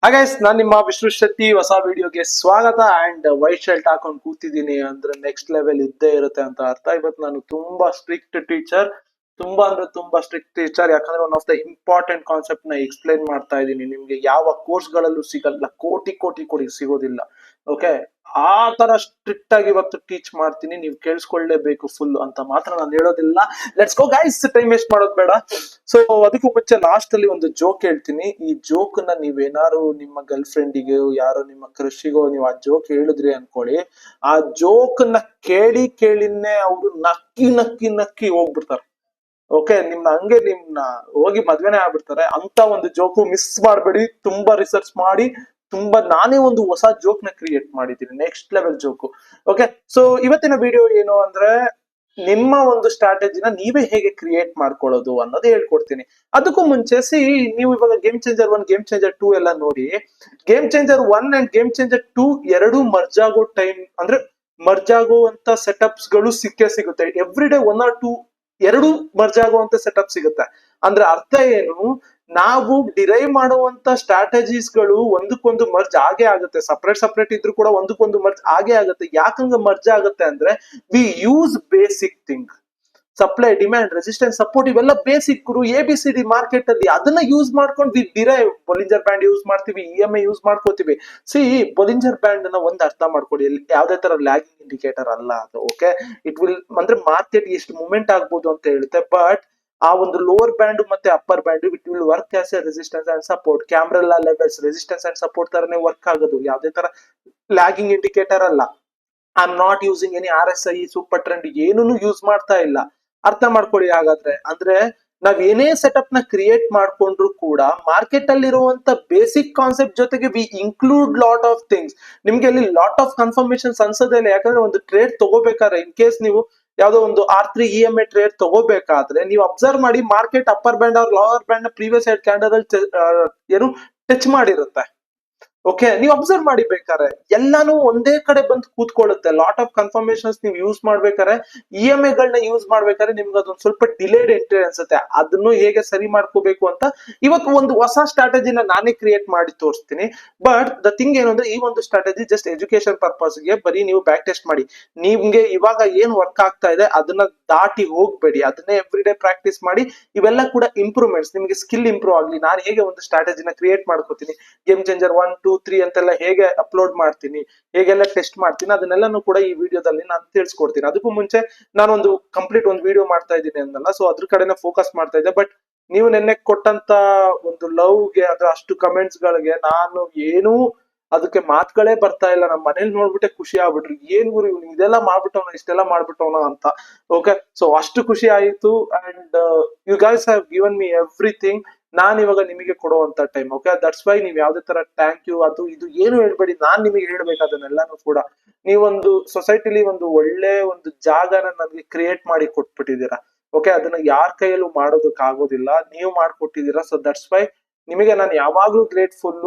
Guys ನಾನ್ ನಿಮ್ಮ ವಿಷ್ಣು ಶೆಟ್ಟಿ ಹೊಸ ವಿಡಿಯೋಗೆ ಸ್ವಾಗತ. ಅಂಡ್ ವೈಟ್ ಶರ್ಟ್ ಹಾಕೊಂಡು ಕೂತಿದ್ದೀನಿ ಅಂದ್ರೆ ನೆಕ್ಸ್ಟ್ ಲೆವೆಲ್ ಇದ್ದೇ ಇರುತ್ತೆ ಅಂತ ಅರ್ಥ. ಇವತ್ತು ನಾನು ತುಂಬಾ ಸ್ಟ್ರಿಕ್ಟ್ ಟೀಚರ್, ತುಂಬಾ ಅಂದ್ರೆ ತುಂಬಾ ಸ್ಟ್ರಿಕ್ಟ್ ಟೀಚರ್. ಯಾಕಂದ್ರೆ one of the important concept ನ ಎಕ್ಸ್ಪ್ಲೈನ್ ಮಾಡ್ತಾ ಇದ್ದೀನಿ. ನಿಮ್ಗೆ ಯಾವ ಕೋರ್ಸ್ ಗಳಲ್ಲೂ ಸಿಗಲ್ಲ, ಕೋಟಿ ಕೋಟಿ ಕೋಟಿ ಸಿಗೋದಿಲ್ಲ. ಓಕೆ, ಆ ತರ ಸ್ಟ್ರಿಕ್ಟ್ ಆಗಿ ಇವತ್ತು ಟೀಚ್ ಮಾಡ್ತೀನಿ, ನೀವು ಕೇಳಿಸ್ಕೊಳ್ಳೇಬೇಕು ಫುಲ್ ಅಂತ ಮಾತ್ರ ನಾನು ಹೇಳೋದಿಲ್ಲ. Let's go guys, time waste ಮಾಡೋದು ಬೇಡ. ಸೊ ಅದಕ್ಕೂ ಮುಂಚೆ ಲಾಸ್ಟ್ ಅಲ್ಲಿ ಒಂದು ಜೋಕ್ ಹೇಳ್ತೀನಿ. ಈ ಜೋಕ್ ನ ನೀವೇನಾರು ನಿಮ್ಮ ಗರ್ಲ್ ಫ್ರೆಂಡಿಗೆ, ಯಾರೋ ನಿಮ್ಮ ಕ್ರಶಿಗೋ ನೀವು ಆ ಜೋಕ್ ಹೇಳಿದ್ರಿ ಅನ್ಕೊಳ್ಳಿ, ಆ ಜೋಕ್ ನ ಕೇಳಿ ಕೇಳಿನೇ ಅವರು ನಕ್ಕಿ ನಕ್ಕಿ ನಕ್ಕಿ ಹೋಗ್ಬಿಡ್ತಾರೆ. ಓಕೆ, ನಿಮ್ನ ಹೋಗಿ ಮದ್ವೆನೇ ಆಗ್ಬಿಡ್ತಾರೆ. ಅಂತ ಒಂದು ಜೋಕು ಮಿಸ್ ಮಾಡಬೇಡಿ. ತುಂಬಾ ರಿಸರ್ಚ್ ಮಾಡಿ ನಾನೇ ಒಂದು ಹೊಸ ಜೋಕ್ ನ ಕ್ರಿಯೇಟ್ ಮಾಡಿದ್ದೀನಿ, next level joke. Okay, so ಇವತ್ತಿನ ವಿಡಿಯೋ ಏನು ಅಂದ್ರೆ ನಿಮ್ಮ ಒಂದು ಸ್ಟ್ರಾಟಜಿನ ನೀವೇ ಹೇಗೆ ಕ್ರಿಯೇಟ್ ಮಾಡ್ಕೊಳ್ಳೋದು ಅನ್ನೋದು ಹೇಳ್ಕೊಡ್ತೀನಿ. ಅದಕ್ಕೂ ಮುಂಚೆ ನೀವು ಇವಾಗ ಗೇಮ್ ಚೇಂಜರ್ 1, ಗೇಮ್ ಚೇಂಜರ್ 2 ಎಲ್ಲ ನೋಡಿ. Game changer 1 and game changer 2 ಎರಡು ಮರ್ಜ್ ಆಗೋ ಟೈಮ್ ಅಂದ್ರೆ ಮರ್ಜ್ ಆಗುವಂತ ಸೆಟಪ್ಸ್ ಗಳು ಸಿಕ್ಕೇ ಸಿಗುತ್ತೆ. ಎವ್ರಿ ಡೇ 1 or 2 ಎರಡು ಮರ್ಜ್ ಆಗುವಂತ ಸೆಟಪ್ ಸಿಗುತ್ತೆ. ಅಂದ್ರೆ ಅರ್ಥ ಏನು, ನಾವು ಡಿರೈವ್ ಮಾಡುವಂತ ಸ್ಟ್ರಾಟಜೀಸ್ ಗಳು ಒಂದಕ್ಕೊಂದು ಮರ್ಜ್ ಆಗೇ ಆಗುತ್ತೆ. ಸಪರೇಟ್ ಸಪರೇಟ್ ಇದ್ರು ಕೂಡ ಒಂದಕ್ಕೊಂದು ಮರ್ಜ್ ಆಗೇ ಆಗುತ್ತೆ. ಯಾಕಂಗ ಮರ್ಜ್ ಆಗುತ್ತೆ ಅಂದ್ರೆ we use basic thing. Supply, demand, resistance, support ಇವೆಲ್ಲ ಬೇಸಿಕ್ ಗುರು. ABCD ಮಾರ್ಕೆಟ್ ಅಲ್ಲಿ ಅದನ್ನ ಯೂಸ್ ಮಾಡ್ಕೊಂಡು ವಿ ಡಿರೈವ್. ಬೊಲಿಂಜರ್ ಬ್ಯಾಂಡ್ ಯೂಸ್ ಮಾಡ್ತೀವಿ, EMI ಯೂಸ್ ಮಾಡ್ಕೋತೀವಿ. ಬೊಲಿಂಜರ್ ಬ್ಯಾಂಡ್ ನ ಒಂದು ಅರ್ಥ ಮಾಡ್ಕೊಡಿ, ಯಾವ್ದೇ ತರ ಲ್ಯಾಗಿಂಗ್ ಇಂಡಿಕೇಟರ್ ಅಲ್ಲ ಅದು. ಓಕೆ, ಇಟ್ ವಿಲ್ ಅಂದ್ರೆ ಮಾರ್ಕೆಟ್ ಎಷ್ಟು ಮೂವ್ಮೆಂಟ್ ಆಗ್ಬೋದು ಅಂತ ಹೇಳುತ್ತೆ. ಬಟ್ ಆ ಒಂದು ಲೋವರ್ ಬ್ಯಾಂಡ್ ಮತ್ತೆ upper band it will work as a resistance and support. ಕ್ಯಾಮ್ರಲ್ಲ ಲೆವೆಲ್ಸ್ ರೆಸಿಸ್ಟೆನ್ಸ್ ಅಂಡ್ ಸಪೋರ್ಟ್ ತರನೇ ವರ್ಕ್ ಆಗೋದು, ಯಾವ್ದೇ ತರ ಲ್ಯಾಗಿಂಗ್ ಇಂಡಿಕೇಟರ್ ಅಲ್ಲ. I am not using any RSI, super trend ಏನೂ ಯೂಸ್ ಮಾಡ್ತಾ ಇಲ್ಲ. ಅರ್ಥ ಮಾಡ್ಕೊಳ್ಳಿ ಹಾಗಾದ್ರೆ. ಅಂದ್ರೆ ನಾವ್ ಏನೇ ಸೆಟಪ್ ನ ಕ್ರಿಯೇಟ್ ಮಾಡ್ಕೊಂಡ್ರು ಕೂಡ ಮಾರ್ಕೆಟ್ ಅಲ್ಲಿ ಇರುವಂತ ಬೇಸಿಕ್ ಕಾನ್ಸೆಪ್ಟ್ ಜೊತೆಗೆ we include lot of things. ನಿಮ್ಗೆ ಅಲ್ಲಿ ಲಾಟ್ ಆಫ್ ಕನ್ಫರ್ಮೇಶನ್ಸ್ ಅನ್ಸೋದೇ ಇಲ್ಲ. ಯಾಕಂದ್ರೆ ಒಂದು ಟ್ರೇಡ್ ತಗೋಬೇಕಾದ್ರೆ, ಇನ್ ಕೇಸ್ ನೀವು ಯಾವ್ದೋ ಒಂದು R3 EMI ಟ್ರೇಡ್ ತಗೋಬೇಕಾದ್ರೆ ನೀವು ಅಬ್ಸರ್ವ್ ಮಾಡಿ, market upper band or lower band ನ ಪ್ರೀವಿಯಸ್ ಹೆಡ್ ಕ್ಯಾಂಡಲ್ ಏನು ಟಚ್ ಮಾಡಿರುತ್ತೆ. ಓಕೆ, ನೀವು ಅಬ್ಸರ್ವ್ ಮಾಡಿ ಬೇಕಾರೆ ಎಲ್ಲಾನು ಒಂದೇ ಕಡೆ ಬಂದು ಕೂತ್ಕೊಳ್ಳುತ್ತೆ. ಲಾಟ್ ಆಫ್ ಕನ್ಫರ್ಮೇಶನ್ಸ್ ನೀವು ಯೂಸ್ ಮಾಡ್ಬೇಕಾರೆ, EMI ಗಳನ್ನ ಯೂಸ್ ಮಾಡ್ಬೇಕಾದ್ರೆ ನಿಮ್ಗೆ ಅದೊಂದು ಸ್ವಲ್ಪ ಡಿಲೇಡ್ ಎಂಟ್ರಿ ಅನ್ಸುತ್ತೆ. ಅದನ್ನು ಹೇಗೆ ಸರಿ ಮಾಡ್ಕೋಬೇಕು ಅಂತ ಇವತ್ತು ಒಂದು ಹೊಸ ಸ್ಟ್ರಾಟಜಿನ ನಾನೇ ಕ್ರಿಯೇಟ್ ಮಾಡಿ ತೋರಿಸ್ತೀನಿ. ಬಟ್ ದ ಥಿಂಗ್ ಏನು ಅಂದ್ರೆ, ಈ ಒಂದು ಸ್ಟ್ರಾಟಜಿ ಜಸ್ಟ್ ಎಜುಕೇಶನ್ ಪರ್ಪಸ್ ಗೆ. ಬರೀ ನೀವು ಬ್ಯಾಕ್ ಟೆಸ್ಟ್ ಮಾಡಿ, ನಿಮ್ಗೆ ಇವಾಗ ಏನ್ ವರ್ಕ್ ಆಗ್ತಾ ಇದೆ ಅದನ್ನ ದಾಟಿ ಹೋಗ್ಬೇಡಿ. ಅದನ್ನೇ ಎವ್ರಿ ಡೇ ಪ್ರಾಕ್ಟೀಸ್ ಮಾಡಿ. ಇವೆಲ್ಲ ಕೂಡ ಇಂಪ್ರೂವ್ಮೆಂಟ್ಸ್, ನಿಮಗೆ ಸ್ಕಿಲ್ ಇಂಪ್ರೂವ್ ಆಗ್ಲಿ. ನಾನು ಹೇಗೆ ಒಂದು ಸ್ಟ್ರಾಟಜಿನ ಕ್ರಿಯೇಟ್ ಮಾಡ್ಕೋತೀನಿ, ಗೇಮ್ ಚೇಂಜರ್ 1, 2, 3 ಅಂತೆಲ್ಲ ಹೇಗೆ ಅಪ್ಲೋಡ್ ಮಾಡ್ತೀನಿ, ಹೇಗೆಲ್ಲ ಟೆಸ್ಟ್ ಮಾಡ್ತೀನಿ, ಅದನ್ನೆಲ್ಲಾನು ಕೂಡ ಈ ವಿಡಿಯೋದಲ್ಲಿ ನಾನು ತಿಳಿಸ್ಕೊಡ್ತೀನಿ. ಅದಕ್ಕೂ ಮುಂಚೆ ನಾನೊಂದು ಕಂಪ್ಲೀಟ್ ಒಂದು ವಿಡಿಯೋ ಮಾಡ್ತಾ ಇದ್ದೀನಿ ಅಂದಲ್ಲ, ಸೊ ಅದ್ರ ಕಡೆನ ಫೋಕಸ್ ಮಾಡ್ತಾ ಇದ್ದೆ. ಬಟ್ ನೀವು ನೆನ್ನೆ ಕೊಟ್ಟಂತ ಒಂದು ಲವ್ಗೆ ಅದ್ರ ಅಷ್ಟು ಕಮೆಂಟ್ಸ್ ಗಳಿಗೆ ನಾನು ಏನೂ ಅದಕ್ಕೆ ಮಾತುಗಳೇ ಬರ್ತಾ ಇಲ್ಲ. ನಮ್ಮ ಮನೇಲಿ ನೋಡ್ಬಿಟ್ಟೆ ಖುಷಿ ಆಗ್ಬಿಟ್ರು, ಏನ್ ಗುರು ಇವ್ನು ಇದೆಲ್ಲ ಮಾಡ್ಬಿಟ್ಟವನ, ಇಷ್ಟೆಲ್ಲ ಮಾಡ್ಬಿಟ್ಟವನ ಅಂತ. ಓಕೆ, ಸೊ ಅಷ್ಟು ಖುಷಿ ಆಯಿತು. And you guys have given me everything. ನಾನ್ ಇವಾಗ ನಿಮಗೆ ಕೊಡುವಂತ ಟೈಮ್. ಓಕೆ, ದಟ್ಸ್ ವೈ ನೀವು ಯಾವ್ದೇ ತರ ಥ್ಯಾಂಕ್ ಯು ಅದು ಇದು ಏನು ಹೇಳ್ಬೇಡಿ, ನಾನ್ ನಿಮಗೆ ಹೇಳ್ಬೇಕು ಅದನ್ನೆಲ್ಲಾನು ಕೂಡ. ನೀವೊಂದು ಸೊಸೈಟಿಲಿ ಒಂದು ಒಳ್ಳೆ ಒಂದು ಜಾಗನ ನಮ್ಗೆ ಕ್ರಿಯೇಟ್ ಮಾಡಿ ಕೊಟ್ಬಿಟ್ಟಿದ್ದೀರಾ. ಓಕೆ, ಅದನ್ನ ಯಾರ ಕೈಯಲ್ಲೂ ಮಾಡೋದಕ್ ಆಗೋದಿಲ್ಲ, ನೀವು ಮಾಡ್ಕೊಟ್ಟಿದ್ದೀರಾ. ಸೊ ದಟ್ಸ್ ವೈ ನಿಮಗೆ ನಾನು ಯಾವಾಗ್ಲೂ ಗ್ರೇಟ್ಫುಲ್.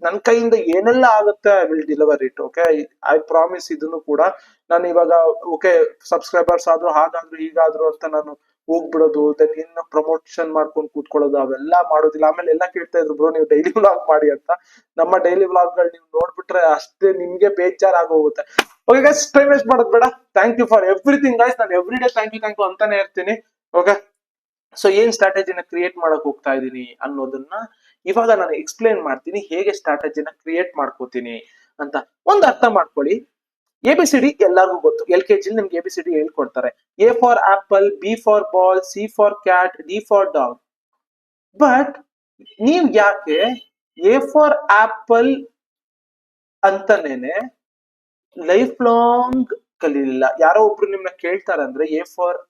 ನನ್ ಕೈಯಿಂದ ಏನೆಲ್ಲ ಆಗುತ್ತೆ I will deliver it. Okay, I promise. ಇದನ್ನು ಕೂಡ ನಾನು ಇವಾಗ ಓಕೆ ಸಬ್ಸ್ಕ್ರೈಬರ್ಸ್ ಆದ್ರೂ ಹಾಗಾದ್ರು ಹೀಗಾದ್ರು ಅಂತ ನಾನು ಹೋಗ್ಬಿಡೋದು, ದೆನ್ ಇನ್ನು ಪ್ರಮೋಷನ್ ಮಾಡ್ಕೊಂಡು ಕೂತ್ಕೊಳ್ಳೋದು ಅವೆಲ್ಲ ಮಾಡೋದಿಲ್ಲ. ಆಮೇಲೆ ಎಲ್ಲ ಕೇಳ್ತಾ ಇದ್ರು, ಬ್ರೋ ನೀವು ಡೈಲಿ ವ್ಲಾಗ್ ಮಾಡಿ ಅಂತ. ನಮ್ಮ ಡೈಲಿ ವ್ಲಾಗ್ ಗಳು ನೀವು ನೋಡ್ಬಿಟ್ರೆ ಅಷ್ಟೇ ನಿಮ್ಗೆ ಬೇಜಾರ್ ಆಗೋಗುತ್ತೆ. ಓಕೆ ಗೈಸ್, ಟೈಮ್ ವೇಸ್ಟ್ ಮಾಡೋದು ಬೇಡ. Thank you for everything guys. ನಾನು ಎವ್ರಿ ಡೇ ಥ್ಯಾಂಕ್ ಯು ಅಂತಾನೆ ಇರ್ತೀನಿ. ಓಕೆ, ಸೊ ಏನ್ ಸ್ಟ್ರಾಟಜಿನ ಕ್ರಿಯೇಟ್ ಮಾಡಕ್ ಹೋಗ್ತಾ ಇದೀನಿ ಅನ್ನೋದನ್ನ ಇವಾಗ ನಾನು ಎಕ್ಸ್ಪ್ಲೇನ್ ಮಾಡ್ತೀನಿ, ಹೇಗೆ ಸ್ಟ್ರಾಟಜಿನ ಕ್ರಿಯೇಟ್ ಮಾಡ್ಕೋತೀನಿ ಅಂತ. ಒಂದ್ ಅರ್ಥ ಮಾಡ್ಕೊಳ್ಳಿ, ABCD ಎಲ್ಲರಿಗೂ ಗೊತ್ತು. LKG ನಿಮ್ಗೆ ABCD ಹೇಳ್ಕೊಡ್ತಾರೆ. A for apple, B for ball, C for cat, D for dog. But ನೀವ್ ಯಾಕೆ A ಫಾರ್ ಆಪಲ್ ಅಂತಾನೇನೆ ಲೈಫ್ ಲಾಂಗ್ ಕಲೀಲಿಲ್ಲ? ಯಾರೋ ಒಬ್ರು ನಿಮ್ನ ಕೇಳ್ತಾರೆ ಅಂದ್ರೆ A ಫಾರ್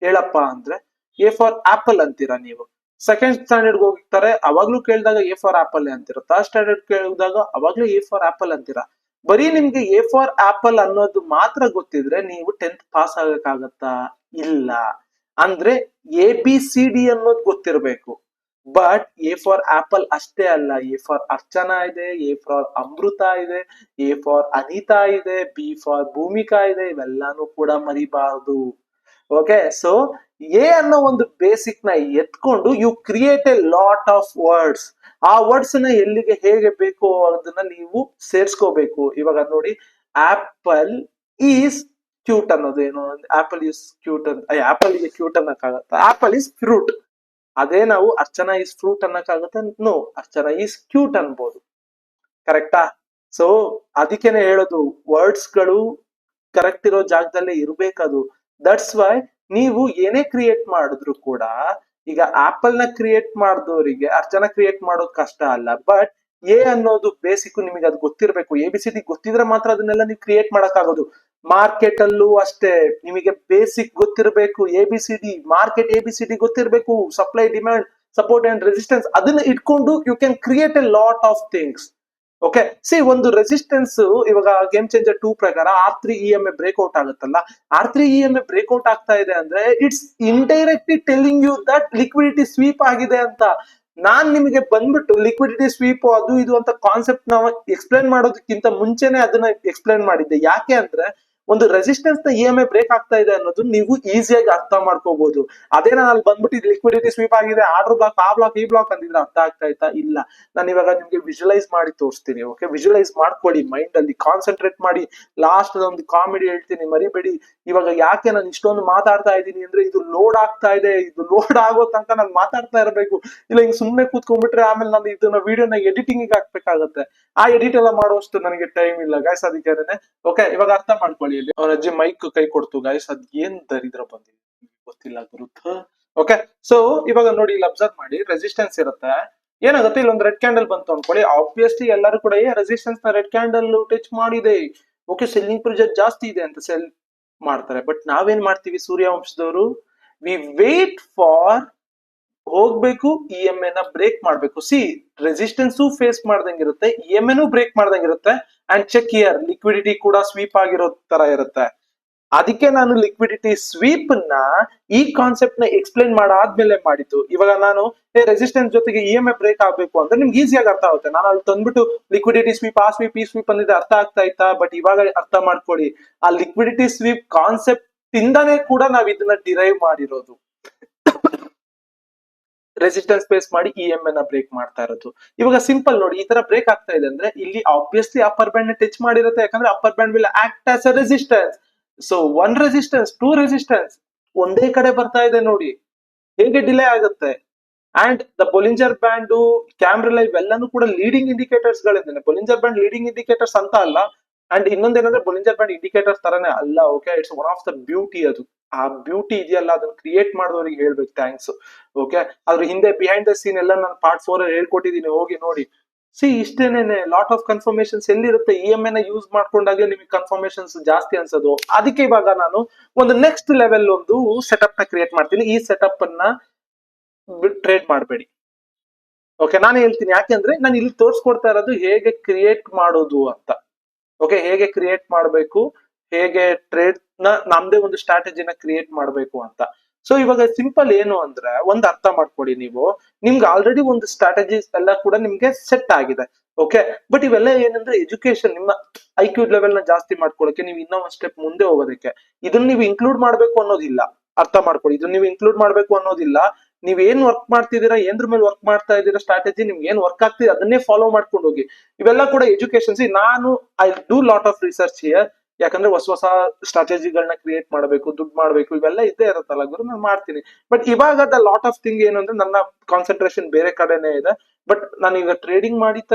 ಹೇಳಪ್ಪ ಅಂದ್ರೆ A ಫಾರ್ ಆಪಲ್ ಅಂತೀರಾ ನೀವು. ಸೆಕೆಂಡ್ ಸ್ಟ್ಯಾಂಡರ್ಡ್ ಹೋಗ್ತಾರೆ, ಅವಾಗ್ಲೂ ಕೇಳಿದಾಗ A ಫಾರ್ ಆಪಲ್ ಅಂತೀರಾ. ಥರ್ಡ್ ಸ್ಟ್ಯಾಂಡರ್ಡ್ ಕೇಳಿದಾಗ ಅವಾಗ್ಲೂ A ಫಾರ್ ಆಪಲ್ ಅಂತೀರಾ. ಬರೀ ನಿಮ್ಗೆ A ಫಾರ್ ಆಪಲ್ ಅನ್ನೋದು ಮಾತ್ರ ಗೊತ್ತಿದ್ರೆ ನೀವು 10th ಪಾಸ್ ಆಗಕ್ಕಾಗತ್ತಾ? ಇಲ್ಲ. ಅಂದ್ರೆ ABCD ಅನ್ನೋದು ಗೊತ್ತಿರ್ಬೇಕು. ಬಟ್ A ಫಾರ್ ಆಪಲ್ ಅಷ್ಟೇ ಅಲ್ಲ, A ಫಾರ್ ಅರ್ಚನಾ ಇದೆ, A ಫಾರ್ ಅಮೃತ ಇದೆ, A ಫಾರ್ ಅನಿತಾ ಇದೆ, B ಫಾರ್ ಭೂಮಿಕಾ ಇದೆ. ಇವೆಲ್ಲಾನು ಕೂಡ ಮರಿಬಾರದು. ಓಕೆ, ಸೊ A ಅನ್ನೋ ಒಂದು ಬೇಸಿಕ್ ನ ಎತ್ಕೊಂಡು you create a lot of words. ಆ ವರ್ಡ್ಸ್ ನ ಎಲ್ಲಿಗೆ ಹೇಗೆ ಬೇಕು ಅದನ್ನ ನೀವು ಸೇರ್ಸ್ಕೋಬೇಕು. ಇವಾಗ ನೋಡಿ, ಆಪಲ್ ಈಸ್ ಕ್ಯೂಟ್ ಅನ್ನೋದು ಏನು, ಆಪಲ್ ಈಸ್ ಕ್ಯೂಟ್ ಅಂತ, ಆಪಲ್ ಗೆ ಕ್ಯೂಟ್ ಅನ್ನಕ್ಕಾಗತ್ತ? Apple is fruit. ಅದೇ ನಾವು ಅರ್ಚನಾ ಈಸ್ ಫ್ರೂಟ್ ಅನ್ನಕ್ಕಾಗತ್ತೆ? ನೋ, ಅರ್ಚನಾ ಈಸ್ ಕ್ಯೂಟ್ ಅನ್ಬೋದು. ಕರೆಕ್ಟಾ? ಸೊ ಅದಕ್ಕೇನೆ ಹೇಳೋದು, ವರ್ಡ್ಸ್ ಗಳು ಕರೆಕ್ಟ್ ಇರೋ ಜಾಗದಲ್ಲೇ ಇರ್ಬೇಕದು. ದಟ್ಸ್ ವೈ ನೀವು ಏನೇ ಕ್ರಿಯೇಟ್ ಮಾಡಿದ್ರು ಕೂಡ, ಈಗ ಆಪಲ್ ನ ಕ್ರಿಯೇಟ್ ಮಾಡಿದವರಿಗೆ ಅರ್ಚನಾ ಕ್ರಿಯೇಟ್ ಮಾಡೋದು ಕಷ್ಟ ಅಲ್ಲ. ಬಟ್ ಎ ಅನ್ನೋದು ಬೇಸಿಕ್ ನಿಮಗೆ ಅದು ಗೊತ್ತಿರ್ಬೇಕು. ABCD ಗೊತ್ತಿದ್ರೆ ಮಾತ್ರ ಅದನ್ನೆಲ್ಲ ನೀವು ಕ್ರಿಯೇಟ್ ಮಾಡಕ್ ಆಗೋದು. ಮಾರ್ಕೆಟ್ ಅಲ್ಲೂ ಅಷ್ಟೇ, ನಿಮಗೆ ಬೇಸಿಕ್ ಗೊತ್ತಿರಬೇಕು. ABCD ಮಾರ್ಕೆಟ್, ABCD ಗೊತ್ತಿರಬೇಕು. Supply, demand, support and resistance, ಅದನ್ನ ಇಟ್ಕೊಂಡು you can create a lot of things. Okay, see ಒಂದು ರೆಸಿಸ್ಟೆನ್ಸ್ ಇವಾಗ ಗೇಮ್ ಚೇಂಜರ್ 2 ಪ್ರಕಾರ R3 EMA ಬ್ರೇಕ್ಔಟ್ ಆಗುತ್ತಲ್ಲ, R3 EMA ಬ್ರೇಕ್ಔಟ್ ಆಗ್ತಾ ಇದೆ ಅಂದ್ರೆ it's indirectly telling you that liquidity sweep ಆಗಿದೆ ಅಂತ. ನಾನ್ ನಿಮಗೆ ಬಂದ್ಬಿಟ್ಟು ಲಿಕ್ವಿಡಿಟಿ ಸ್ವೀಪ್ ಅದು ಇದು ಅಂತ ಕಾನ್ಸೆಪ್ಟ್ ನಾವು ಎಕ್ಸ್ಪ್ಲೈನ್ ಮಾಡೋದಕ್ಕಿಂತ ಮುಂಚೆನೆ ಅದನ್ನ ಎಕ್ಸ್ಪ್ಲೈನ್ ಮಾಡಿದ್ದೆ. ಯಾಕೆ ಅಂದ್ರೆ ಒಂದು ರೆಸಿಸ್ಟೆನ್ಸ್ ನ EMA ಬ್ರೇಕ್ ಆಗ್ತಾ ಇದೆ ಅನ್ನೋದು ನೀವು ಈಸಿಯಾಗಿ ಅರ್ಥ ಮಾಡ್ಕೋಬಹುದು. ಅದೇ ನಾನು ಅಲ್ಲಿ ಬಂದ್ಬಿಟ್ಟು ಲಿಕ್ವಿಡಿಟಿ ಸ್ವೀಪ್ ಆಗಿದೆ, ಆರ್ಡರ್ ಬ್ಲಾಕ್, ಆ ಬ್ಲಾಕ್, ಈ ಬ್ಲಾಕ್ ಅಂದಿದ್ರೆ ಅರ್ಥ ಆಗ್ತಾ ಇತ್ತಾ? ಇಲ್ಲ. ನಾನು ಇವಾಗ ನಿಮ್ಗೆ ವಿಜುವಲೈಸ್ ಮಾಡಿ ತೋರಿಸ್ತೀನಿ. ಓಕೆ, ವಿಜುವಲೈಸ್ ಮಾಡ್ಕೊಳ್ಳಿ, ಮೈಂಡ್ ಅಲ್ಲಿ ಕಾನ್ಸಂಟ್ರೇಟ್ ಮಾಡಿ. ಲಾಸ್ಟ್ ಒಂದು ಕಾಮಿಡಿ ಹೇಳ್ತೀನಿ, ಮರಿಬೇಡಿ. ಇವಾಗ ಯಾಕೆ ನಾನು ಇಷ್ಟೊಂದು ಮಾತಾಡ್ತಾ ಇದ್ದೀನಿ ಅಂದ್ರೆ, ಇದು ಲೋಡ್ ಆಗ್ತಾ ಇದೆ. ಇದು ಲೋಡ್ ಆಗೋ ತನಕ ನಾನು ಮಾತಾಡ್ತಾ ಇರಬೇಕು. ಇಲ್ಲ ಹಿಂಗ್ ಸುಮ್ನೆ ಕೂತ್ಕೊಂಡ್ಬಿಟ್ರೆ ಆಮೇಲೆ ನಾನು ಇದನ್ನ ವಿಡಿಯೋನ ಎಡಿಟಿಂಗ್ ಹಾಕ್ಬೇಕಾಗತ್ತೆ. ಆ ಎಡಿಟ್ ಎಲ್ಲ ಮಾಡುವಷ್ಟು ನನಗೆ ಟೈಮ್ ಇಲ್ಲ ಗೈಸ್, ಅದಕ್ಕೆ. ಓಕೆ, ಇವಾಗ ಅರ್ಥ ಮಾಡ್ಕೊಳ್ಳಿ. ಅವ್ರ ಅಜ್ಜಿ ಮೈಕ್ ಕೈ ಕೊಡ್ತು ಗೈಸ್, ಅದ್ ಏನ್ ದರಿದ್ರ ಬಂದಿದೆ ಗೊತ್ತಿಲ್ಲ ಗುರುತ. ಓಕೆ, ಸೊ ಇವಾಗ ನೋಡಿ, ಇಲ್ಲಿ ಅಬ್ಸರ್ವ್ ಮಾಡಿ, ರೆಸಿಸ್ಟೆನ್ಸ್ ಇರುತ್ತೆ. ಏನಾಗುತ್ತೆ, ಇಲ್ಲೊಂದು ರೆಡ್ ಕ್ಯಾಂಡಲ್ ಬಂತು ಅನ್ಕೊಳ್ಳಿ. ಆಬ್ವಿಯಸ್ಲಿ ಎಲ್ಲರೂ ಕೂಡ ರೆಸಿಸ್ಟೆನ್ಸ್ ನ ರೆಡ್ ಕ್ಯಾಂಡಲ್ ಟಚ್ ಮಾಡಿದೆ, ಓಕೆ, ಸೆಲ್ಲಿಂಗ್ ಪ್ರೆಷರ್ ಜಾಸ್ತಿ ಇದೆ ಅಂತ ಸೆಲ್ ಮಾಡ್ತಾರೆ. ಬಟ್ ನಾವೇನ್ ಮಾಡ್ತೀವಿ ಸೂರ್ಯವಂಶದವರು, ವಿ ವೇಟ್ ಫಾರ್ ಹೋಗ್ಬೇಕು, EMA ನ ಬ್ರೇಕ್ ಮಾಡ್ಬೇಕು. ಸಿ ರೆಸಿಸ್ಟೆನ್ಸ್ ಫೇಸ್ ಮಾಡ್ದಂಗಿರುತ್ತೆ, EMA ನು ಬ್ರೇಕ್ ಮಾಡ್ದಂಗಿರುತ್ತೆ. ಅಂಡ್ ಚೆಕ್ ಇಯರ್, ಲಿಕ್ವಿಡಿಟಿ ಕೂಡ ಸ್ವೀಪ್ ಆಗಿರೋ ತರ ಇರುತ್ತೆ. ಅದಕ್ಕೆ ನಾನು ಲಿಕ್ವಿಡಿಟಿ ಸ್ವೀಪ್ ನ ಈ ಕಾನ್ಸೆಪ್ಟ್ ನ ಎಕ್ಸ್ಪ್ಲೈನ್ ಮಾಡಾದ್ಮೇಲೆ ಮಾಡಿದ್ದು. ಇವಾಗ ನಾನು ರೆಸಿಸ್ಟೆನ್ಸ್ ಜೊತೆಗೆ EMA ಬ್ರೇಕ್ ಆಗ್ಬೇಕು ಅಂದ್ರೆ ನಿಮ್ಗೆ ಈಸಿಯಾಗಿ ಅರ್ಥ ಆಗುತ್ತೆ. ನಾನು ಅಲ್ಲಿ ತಂದ್ಬಿಟ್ಟು ಲಿಕ್ವಿಡಿಟಿ ಸ್ವೀಪ್, ಆ ಸ್ವೀಪ್, ಈ ಸ್ವೀಪ್ ಅಂದಿದ್ರೆ ಅರ್ಥ ಆಗ್ತಾ ಇತ್ತಾ? ಬಟ್ ಇವಾಗ ಅರ್ಥ ಮಾಡ್ಕೊಳ್ಳಿ, ಆ ಲಿಕ್ವಿಡಿಟಿ ಸ್ವೀಪ್ ಕಾನ್ಸೆಪ್ಟ್ ಇಂದಾನೇ ಕೂಡ ನಾವ್ ಇದನ್ನ ಡಿರೈವ್ ಮಾಡಿರೋದು. ರೆಸಿಸ್ಟೆನ್ಸ್ ಬೇಸ್ ಮಾಡಿ EMA ನ ಬ್ರೇಕ್ ಮಾಡ್ತಾ ಇರೋದು. ಇವಾಗ ಸಿಂಪಲ್ ನೋಡಿ, ಈ ತರ ಬ್ರೇಕ್ ಆಗ್ತಾ ಇದೆ ಅಂದ್ರೆ ಇಲ್ಲಿ ಆಬ್ವಿಯಸ್ಲಿ ಅಪ್ಪರ್ ಬ್ಯಾಂಡ್ ನ ಟಚ್ ಮಾಡಿರುತ್ತೆ. ಯಾಕಂದ್ರೆ upper band will act as a resistance. So 1 resistance, 2 resistance ಒಂದೇ ಕಡೆ ಬರ್ತಾ ಇದೆ ನೋಡಿ, ಹೇಗೆ ಡಿಲೇ ಆಗುತ್ತೆ. And the Bollinger band, camarilla ಇವೆಲ್ಲಾನು ಕೂಡ ಲೀಡಿಂಗ್ ಇಂಡಿಕೇಟರ್ಸ್ ಗಳಿದ್ದಾನೆ. ಬೊಲಿಂಜರ್ ಬ್ಯಾಂಡ್ ಲೀಡಿಂಗ್ ಇಂಡಿಕೇಟರ್ಸ್ ಅಂತ ಅಲ್ಲ. ಅಂಡ್ ಇನ್ನೊಂದೇನಂದ್ರೆ ಬೊಲಿಂಜರ್ ಬ್ಯಾಂಡ್ ಇಂಡಿಕೇಟರ್ಸ್ ತರನೇ ಅಲ್ಲ. Okay, it's one of the beauty. ಅದು ಆ ಬ್ಯೂಟಿ ಇದೆಯಲ್ಲ, ಅದನ್ನ ಕ್ರಿಯೇಟ್ ಮಾಡಿದವರಿಗೆ ಹೇಳ್ಬೇಕು ಥ್ಯಾಂಕ್ಸ್. ಓಕೆ, ಅದ್ರ ಹಿಂದೆ ಬಿಹೈಂಡ್ ದ ಸೀನ್ ಎಲ್ಲ ನಾನು ಪಾರ್ಟ್ 4 ಅಲ್ಲಿ ಹೇಳ್ಕೊಟ್ಟಿದ್ದೀನಿ, ಹೋಗಿ ನೋಡಿ. ಸಿ ಇಷ್ಟೇನೇನೆ, ಲಾಟ್ ಆಫ್ ಕನ್ಫರ್ಮೇಶನ್ಸ್ ಎಲ್ಲಿರುತ್ತೆ, EMA ನ ಯೂಸ್ ಮಾಡ್ಕೊಂಡಾಗ ನಿಮಗೆ ಕನ್ಫರ್ಮೇಶನ್ಸ್ ಜಾಸ್ತಿ ಅನ್ಸೋದು. ಅದಕ್ಕೆ ಇವಾಗ ನಾನು ಒಂದು ನೆಕ್ಸ್ಟ್ ಲೆವೆಲ್ ಒಂದು ಸೆಟಪ್ ನ ಕ್ರಿಯೇಟ್ ಮಾಡ್ತೀನಿ. ಈ ಸೆಟಪ್ ಅನ್ನ ಟ್ರೇಡ್ ಮಾಡಬೇಡಿ. ಓಕೆ, ನಾನು ಹೇಳ್ತೀನಿ ಯಾಕೆಂದ್ರೆ ನಾನು ಇಲ್ಲಿ ತೋರಿಸ್ಕೊಡ್ತಾ ಇರೋದು ಹೇಗೆ ಕ್ರಿಯೇಟ್ ಮಾಡೋದು ಅಂತ. ಓಕೆ, ಹೇಗೆ ಕ್ರಿಯೇಟ್ ಮಾಡಬೇಕು, ಹೇಗೆ ಟ್ರೇಡ್ ನ ನಮ್ದೇ ಒಂದು ಸ್ಟ್ರಾಟಜಿನ ಕ್ರಿಯೇಟ್ ಮಾಡಬೇಕು ಅಂತ. ಸೊ ಇವಾಗ ಸಿಂಪಲ್ ಏನು ಅಂದ್ರೆ, ಒಂದ್ ಅರ್ಥ ಮಾಡ್ಕೊಡಿ ನೀವು, ನಿಮ್ಗೆ ಆಲ್ರೆಡಿ ಒಂದು ಸ್ಟ್ರಾಟಜೀಸ್ ಎಲ್ಲ ಕೂಡ ನಿಮ್ಗೆ ಸೆಟ್ ಆಗಿದೆ. ಓಕೆ, ಬಟ್ ಇವೆಲ್ಲ ಏನಂದ್ರೆ ಎಜುಕೇಶನ್, ನಿಮ್ಮ IQ ಲೆವೆಲ್ ನ ಜಾಸ್ತಿ ಮಾಡ್ಕೊಳಕ್ಕೆ, ನೀವು ಇನ್ನೂ ಒಂದ್ ಸ್ಟೆಪ್ ಮುಂದೆ ಹೋಗೋದಕ್ಕೆ. ಇದನ್ನ ನೀವು ಇನ್ಕ್ಲೂಡ್ ಮಾಡ್ಬೇಕು ಅನ್ನೋದಿಲ್ಲ, ಅರ್ಥ ಮಾಡ್ಕೊಳ್ಳಿ. ಇದನ್ನ ನೀವು ಇನ್ಕ್ಲೂಡ್ ಮಾಡ್ಬೇಕು ಅನ್ನೋದಿಲ್ಲ. ನೀವ್ ಏನ್ ವರ್ಕ್ ಮಾಡ್ತಿದ್ದೀರಾ, ಏನ್ರ ಮೇಲೆ ವರ್ಕ್ ಮಾಡ್ತಾ ಇದ್ದೀರಾ, ಸ್ಟ್ರಾಟಜಿ ನಿಮ್ಗೆ ಏನ್ ವರ್ಕ್ ಆಗ್ತಿದೆ ಅದನ್ನೇ ಫಾಲೋ ಮಾಡ್ಕೊಂಡು ಹೋಗಿ. ಇವೆಲ್ಲ ಕೂಡ ಎಜುಕೇಶನ್ಸ್. ನಾನು I do lot of research here. ಯಾಕಂದ್ರೆ ಹೊಸ ಸ್ಟ್ರಾಟಜಿಗಳನ್ನ ಕ್ರಿಯೇಟ್ ಮಾಡಬೇಕು, ದುಡ್ಡು ಮಾಡಬೇಕು, ಇವೆಲ್ಲ ಇದ್ದೇ ಇರುತ್ತಲ್ಲ ಗುರು, ನಾನು ಮಾಡ್ತೀನಿ. ಬಟ್ ಇವಾಗ ದ ಲಾಟ್ ಆಫ್ ಥಿಂಗ್ ಏನು ಅಂದ್ರೆ, ನನ್ನ ಕಾನ್ಸಂಟ್ರೇಷನ್ ಬೇರೆ ಕಡೆನೇ ಇದೆ. ಬಟ್ ನಾನು ಈಗ ಟ್ರೇಡಿಂಗ್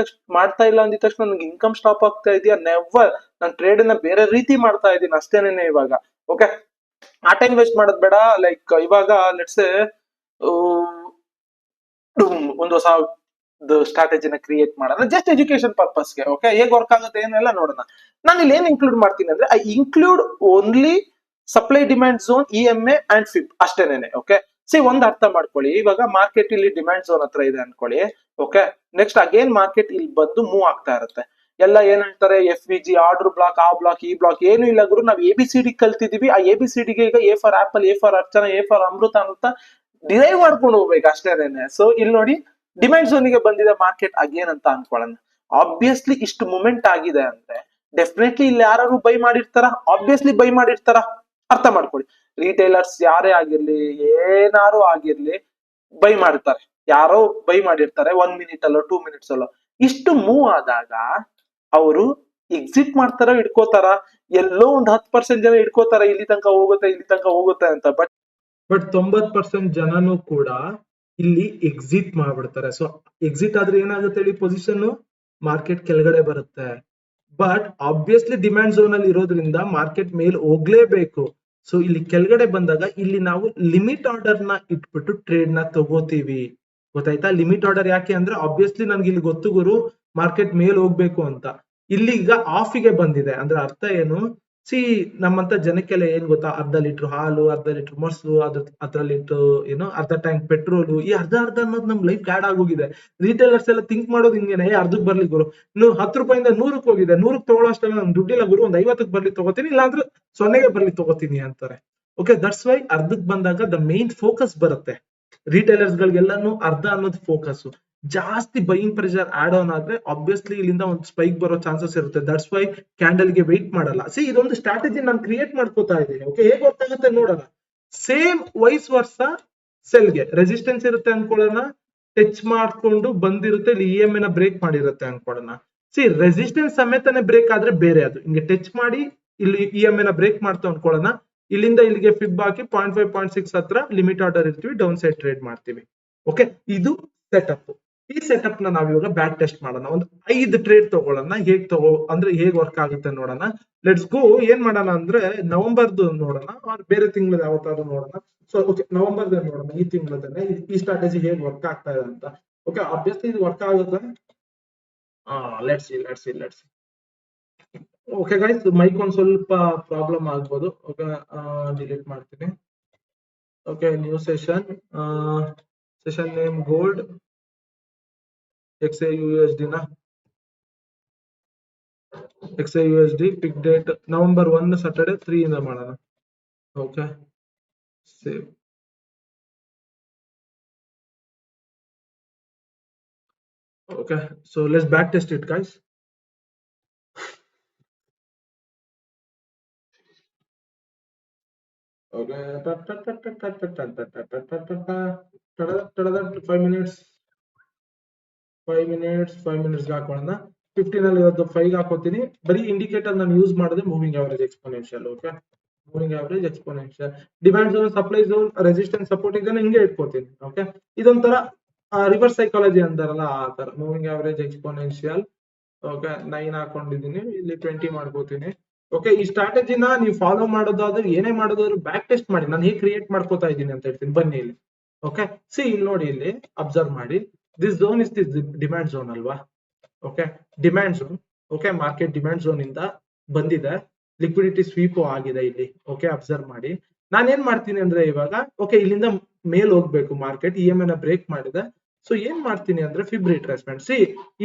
ಮಾಡ್ತಾ ಇಲ್ಲ ಅಂದಿದ ತಕ್ಷಣ ನನಗೆ ಇನ್ಕಮ್ ಸ್ಟಾಪ್ ಆಗ್ತಾ ಇದೆಯಾ? ನೆವರ್. ನಾನು ಟ್ರೇಡ್ ನ ಬೇರೆ ರೀತಿ ಮಾಡ್ತಾ ಇದ್ದೀನಿ ಅಷ್ಟೇನೇನೆ ಇವಾಗ. ಓಕೆ, ಆ ಟೈಮ್ ವೇಸ್ಟ್ ಮಾಡೋದ್ ಬೇಡ. ಲೈಕ್ ಇವಾಗ ಲೆಟ್ಸ್ ಒಂದು ಹೊಸ ಸ್ಟ್ರಾಟಜಿನ ಕ್ರಿಯೇಟ್ ಮಾಡೋಣ, ಜಸ್ಟ್ ಎಜುಕೇಶನ್ ಪರ್ಪಸ್ಗೆ. ಓಕೆ, ಹೇಗೆ ವರ್ಕ್ ಆಗುತ್ತೆ ಏನೆಲ್ಲ ನೋಡೋಣ. ನಾನು ಇಲ್ಲಿ ಏನ್ ಇನ್ಕ್ಲೂಡ್ ಮಾಡ್ತೀನಿ ಅಂದ್ರೆ, I include only supply demand zone, EMA and FIB ಅಷ್ಟೇನೇನೆ. ಓಕೆ, ಸಿ ಒಂದ್ ಅರ್ಥ ಮಾಡ್ಕೊಳ್ಳಿ. ಇವಾಗ ಮಾರ್ಕೆಟ್ ಇಲ್ಲಿ ಡಿಮ್ಯಾಂಡ್ ಝೋನ್ ಹತ್ರ ಇದೆ ಅನ್ಕೊಳ್ಳಿ. ಓಕೆ, ನೆಕ್ಸ್ಟ್ ಅಗೇನ್ ಮಾರ್ಕೆಟ್ ಇಲ್ಲಿ ಬಂದು ಮೂವ್ ಆಗ್ತಾ ಇರುತ್ತೆ. ಎಲ್ಲ ಏನ್ ಹೇಳ್ತಾರೆ, FVG, ಆರ್ಡರ್ ಬ್ಲಾಕ್, ಆ ಬ್ಲಾಕ್, ಈ ಬ್ಲಾಕ್, ಏನು ಇಲ್ಲ ಗುರು. ನಾವು ABCD ಕಲ್ತಿದೀವಿ. ಆ ABCD ಗೆ ಈಗ A for apple, A for Archana, A for Amrita ಅಂತ ಡಿರೈವ್ ಮಾಡ್ಕೊಂಡು ಹೋಗ್ಬೇಕು ಅಷ್ಟೇನೇನೆ. ಸೊ ಇಲ್ಲಿ ನೋಡಿ, ಡಿಮ್ಯಾಂಡ್ ಝೋನಿಗೆ ಬಂದಿದೆ ಮಾರ್ಕೆಟ್ ಅಗೇನ್ ಅಂತ ಅನ್ಕೊಳ್ಳೋಣ. ಆಬ್ವಿಯಸ್ಲಿ ಇಷ್ಟು ಮೂಮೆಂಟ್ ಆಗಿದೆ ಅಂದ್ರೆ ಡೆಫಿನೆಟ್ಲಿ ಇಲ್ಲಿ ಯಾರು ಬೈ ಮಾಡಿರ್ತಾರ, ಆಬ್ವಿಯಸ್ಲಿ ಬೈ ಮಾಡಿರ್ತಾರ. ಅರ್ಥ ಮಾಡ್ಕೊಳ್ಳಿ. ರಿಟೇಲರ್ಸ್ ಯಾರೇ ಆಗಿರ್ಲಿ, ಏನಾರು ಆಗಿರ್ಲಿ, ಬೈ ಮಾಡ್ತಾರೆ, ಯಾರೋ ಬೈ ಮಾಡಿರ್ತಾರೆ 1 ಮಿನಿಟ್ ಅಲ್ಲೋ 2 ಮಿನಿಟ್ಸ್ ಅಲ್ಲೋ. ಇಷ್ಟು ಮೂವ್ ಆದಾಗ ಅವರು ಎಕ್ಸಿಟ್ ಮಾಡ್ತಾರ ಇಟ್ಕೋತಾರ, ಎಲ್ಲೋ ಒಂದು 10% ಜನ ಇಟ್ಕೋತಾರ, ಇಲ್ಲಿ ತನಕ ಹೋಗುತ್ತೆ ಇಲ್ಲಿ ತನಕ ಹೋಗುತ್ತೆ ಅಂತ. ಬಟ್ 90% ಜನನು ಕೂಡ ಇಲ್ಲಿ ಎಕ್ಸಿಟ್ ಮಾಡ್ಬಿಡ್ತಾರೆ. ಸೊ ಎಕ್ಸಿಟ್ ಆದ್ರೆ ಏನಾಗುತ್ತೆ ಹೇಳಿ, ಪೊಸಿಷನ್ ಮಾರ್ಕೆಟ್ ಕೆಳಗಡೆ ಬರುತ್ತೆ. ಬಟ್ ಆಬ್ವಿಯಸ್ಲಿ ಡಿಮ್ಯಾಂಡ್ ಝೋನ್ ಅಲ್ಲಿ ಇರೋದ್ರಿಂದ ಮಾರ್ಕೆಟ್ ಮೇಲೆ ಹೋಗ್ಲೇಬೇಕು. ಸೊ ಇಲ್ಲಿ ಕೆಳಗಡೆ ಬಂದಾಗ ಇಲ್ಲಿ ನಾವು ಲಿಮಿಟ್ ಆರ್ಡರ್ ನ ಇಟ್ಬಿಟ್ಟು ಟ್ರೇಡ್ ನ ತಗೋತೀವಿ. ಗೊತ್ತಾಯ್ತಾ? ಲಿಮಿಟ್ ಆರ್ಡರ್ ಯಾಕೆ ಅಂದ್ರೆ ಆಬ್ವಿಯಸ್ಲಿ ನನ್ಗೆ ಇಲ್ಲಿ ಗೊತ್ತು ಗುರು ಮಾರ್ಕೆಟ್ ಮೇಲೆ ಹೋಗ್ಬೇಕು ಅಂತ. ಇಲ್ಲಿ ಈಗ ಆಫ್ ಗೆ ಬಂದಿದೆ ಅಂದ್ರೆ ಅರ್ಥ ಏನು, ಸಿ ನಮ್ಮಂತ ಜನಕ್ಕೆಲ್ಲ ಏನ್ ಗೊತ್ತಾ, ಅರ್ಧ ಲೀಟರ್ ಹಾಲು, ಅರ್ಧ ಲೀಟರ್ ಮೊಸರು, ಅರ್ಧ ಲೀಟರ್ ಏನೋ ಅರ್ಧ ಟ್ಯಾಂಕ್ ಪೆಟ್ರೋಲು, ಈ ಅರ್ಧ ಅನ್ನೋದು ನಮ್ ಲೈಫ್ ಆಡ್ ಆಗೋಗಿದೆ. ರಿಟೇಲರ್ಸ್ ಎಲ್ಲ ಥಿಂಕ್ ಮಾಡೋದು ಹಿಂಗೇನೆ, ಅರ್ಧಕ್ ಬರ್ಲಿ ಗುರು, ಇನ್ನು 10 ರೂಪಾಯಿಂದ 100ಕ್ಕೆ ಹೋಗಿದೆ, 100ಕ್ಕೆ ತಗೊಳ್ಳೋಷ್ಟೆಲ್ಲ ನಮ್ ದುಡ್ಡಿಲ್ಲ ಗುರು, ಒಂದ್ 50ಕ್ಕೆ ಬರ್ಲಿ ತಗೋತೀನಿ, ಇಲ್ಲಾಂದ್ರೆ 0ಗೆ ಬರ್ಲಿ ತಗೋತೀನಿ ಅಂತಾರೆ. ಓಕೆ, ದಟ್ಸ್ ವೈ ಅರ್ಧಕ್ ಬಂದಾಗ ದ ಮೇನ್ ಫೋಕಸ್ ಬರುತ್ತೆ. ರಿಟೇಲರ್ಸ್ ಗಳಿಗೆಲ್ಲಾನು ಅರ್ಧ ಅನ್ನೋದು ಫೋಕಸ್. ಜಾಸ್ತಿ ಬೈಯಿಂಗ್ ಪ್ರೆಷರ್ ಆಡ್ ಆನ್ ಆದ್ರೆ ಆಬ್ವಿಯಸ್ಲಿ ಇಲ್ಲಿಂದ ಒಂದು ಸ್ಪೈಕ್ ಬರೋ ಚಾನ್ಸಸ್ ಇರುತ್ತೆ. ದಟ್ಸ್ ವೈ ಕ್ಯಾಂಡಲ್ ಗೆ ವೆಯ್ಟ್ ಮಾಡಲ್ಲ. ಸಿ ಇದೊಂದು ಸ್ಟ್ರಾಟಜಿ ನಾನು ಕ್ರಿಯೇಟ್ ಮಾಡ್ಕೋತಾ ಇದ್ದೀನಿ. ಓಕೆ, ಹೇಗೆ ಗೊತ್ತಾಗುತ್ತೆ ನೋಡೋಣ. ಸೇಮ್ ವೈಸ್ ವರ್ಷ ಸೆಲ್ ಗೆ ರೆಸಿಸ್ಟೆನ್ಸ್ ಇರುತ್ತೆ ಅನ್ಕೊಳ್ಳೋಣ, ಟಚ್ ಮಾಡ್ಕೊಂಡು ಬಂದಿರುತ್ತೆ, ಇಲ್ಲಿ ಇ ಎಂ ನ ಬ್ರೇಕ್ ಮಾಡಿರುತ್ತೆ ಅನ್ಕೊಳ್ಳೋಣ. ಸಿ ರೆಸಿಸ್ಟೆನ್ಸ್ ಸಮೇತನೇ ಬ್ರೇಕ್ ಆದ್ರೆ ಬೇರೆ, ಅದು ಹಿಂಗೆ ಟಚ್ ಮಾಡಿ ಇಲ್ಲಿ ಇ ಎಂ ನ ಬ್ರೇಕ್ ಮಾಡ್ತಾ ಅನ್ಕೊಳ್ಳೋಣ, ಇಲ್ಲಿಂದ ಇಲ್ಲಿಗೆ ಫಿಬ್ ಹಾಕಿ 0.5 0.6 ಹತ್ರ ಲಿಮಿಟ್ ಆರ್ಡರ್ ಇರ್ತೀವಿ, ಡೌನ್ ಸೈಡ್ ಟ್ರೇಡ್ ಮಾಡ್ತೀವಿ. ಓಕೆ, ಇದು ಸೆಟಪ್. ಈ ಸೆಟಪ್ ನ ನಾವ್ ಇವಾಗ ಬ್ಯಾಕ್ ಟೆಸ್ಟ್ ಮಾಡೋಣ. ಒಂದು 5 ಟ್ರೇಡ್ ತಗೊಳ್ಳೋಣ, ಹೇಗ್ ವರ್ಕ್ ಆಗುತ್ತೆ ನೋಡೋಣ. Let's go. ಏನ್ ಮಾಡೋಣ ಅಂದ್ರೆ ನವೆಂಬರ್ದು ನೋಡೋಣ, ಬೇರೆ ತಿಂಗಳು ಯಾವತ್ತಾದ್ರು ನೋಡೋಣ. ಸೊ ಓಕೆ, ನವೆಂಬರ್ ನೋಡೋಣ, ಈ ತಿಂಗಳದಲ್ಲೇ ಈ ಸ್ಟ್ರಾಟಜಿ ಹೇಗೆ ವರ್ಕ್ ಆಗ್ತಾ ಇದೆ ಅಂತ. ಓಕೆ, ಆಬ್ವಿಯಸ್ಲಿ ಇದು ವರ್ಕ್ ಆಗುತ್ತೆ. Let's see. Okay guys, mike ಒಂದ್ ಸ್ವಲ್ಪ ಪ್ರಾಬ್ಲಮ್ ಆಗ್ಬೋದು. ಓಕೆ, ಡಿಲೀಟ್ ಮಾಡ್ತೀನಿ. Okay, new session, session name gold XAUSD ನ XAUSD pick date November 1 Saturday 3 ಇಂದ ಮಾಡೋಣ. Okay, save. Okay, so let's back test it, guys. Okay, 5 minutes ಹಾಕೋಣ. 15 ಅಲ್ಲಿ ಇವತ್ತು 5 ಹಾಕೋತೀನಿ. ಬರೀ ಇಂಡಿಕೇಟರ್ ನಾನು ಯೂಸ್ ಮಾಡಿದ್ರೆ moving average exponential. Okay, moving average exponential, demand zone, supply zone, resistance, support ಇದನ್ನ ಹಿಂಗೆ ಇಟ್ಕೋತೀನಿ. ಓಕೆ, ಇದೊಂಥರ ರಿವರ್ಸ್ ಸೈಕಾಲಜಿ ಅಂತಾರಲ್ಲ ಆ ತರ. Moving average exponential. ಓಕೆ, 9 ಹಾಕೊಂಡಿದ್ದೀನಿ, ಇಲ್ಲಿ 20 ಮಾಡ್ಕೋತೀನಿ. ಓಕೆ, ಈ ಸ್ಟ್ರಾಟಜಿನ ನೀವು ಫಾಲೋ ಮಾಡೋದಾದ್ರೆ, ಏನೇ ಮಾಡೋದಾದ್ರು ಬ್ಯಾಕ್ ಟೆಸ್ಟ್ ಮಾಡಿ. ನಾನು ಹೇಗೆ ಕ್ರಿಯೇಟ್ ಮಾಡ್ಕೋತಾ ಇದ್ದೀನಿ ಅಂತ ಹೇಳ್ತೀನಿ, ಬನ್ನಿ ಇಲ್ಲಿ. ಓಕೆ, ಸಿ ಇಲ್ಲಿ ನೋಡಿ, ಇಲ್ಲಿ ಅಬ್ಸರ್ವ್ ಮಾಡಿ. This zone is this demand zone ಅಲ್ವಾ? Okay, demand zone. Okay, market demand zone ಇಂದ ಬಂದಿದೆ, ಲಿಕ್ವಿಡಿಟಿ ಸ್ವೀಪ್ ಆಗಿದೆ ಇಲ್ಲಿ. ಓಕೆ, ಅಬ್ಸರ್ವ್ ಮಾಡಿ. ನಾನು ಏನ್ ಮಾಡ್ತೀನಿ ಅಂದ್ರೆ ಇವಾಗ, ಓಕೆ, ಇಲ್ಲಿಂದ ಮೇಲ್ ಹೋಗ್ಬೇಕು ಮಾರ್ಕೆಟ್, ಇ ಎಂ ನ ಬ್ರೇಕ್ ಮಾಡಿದೆ. ಸೊ ಏನ್ ಮಾಡ್ತೀನಿ ಅಂದ್ರೆ ಫಿಬ್ ರಿಟ್ರೇಸ್ಮೆಂಟ್. ಸಿ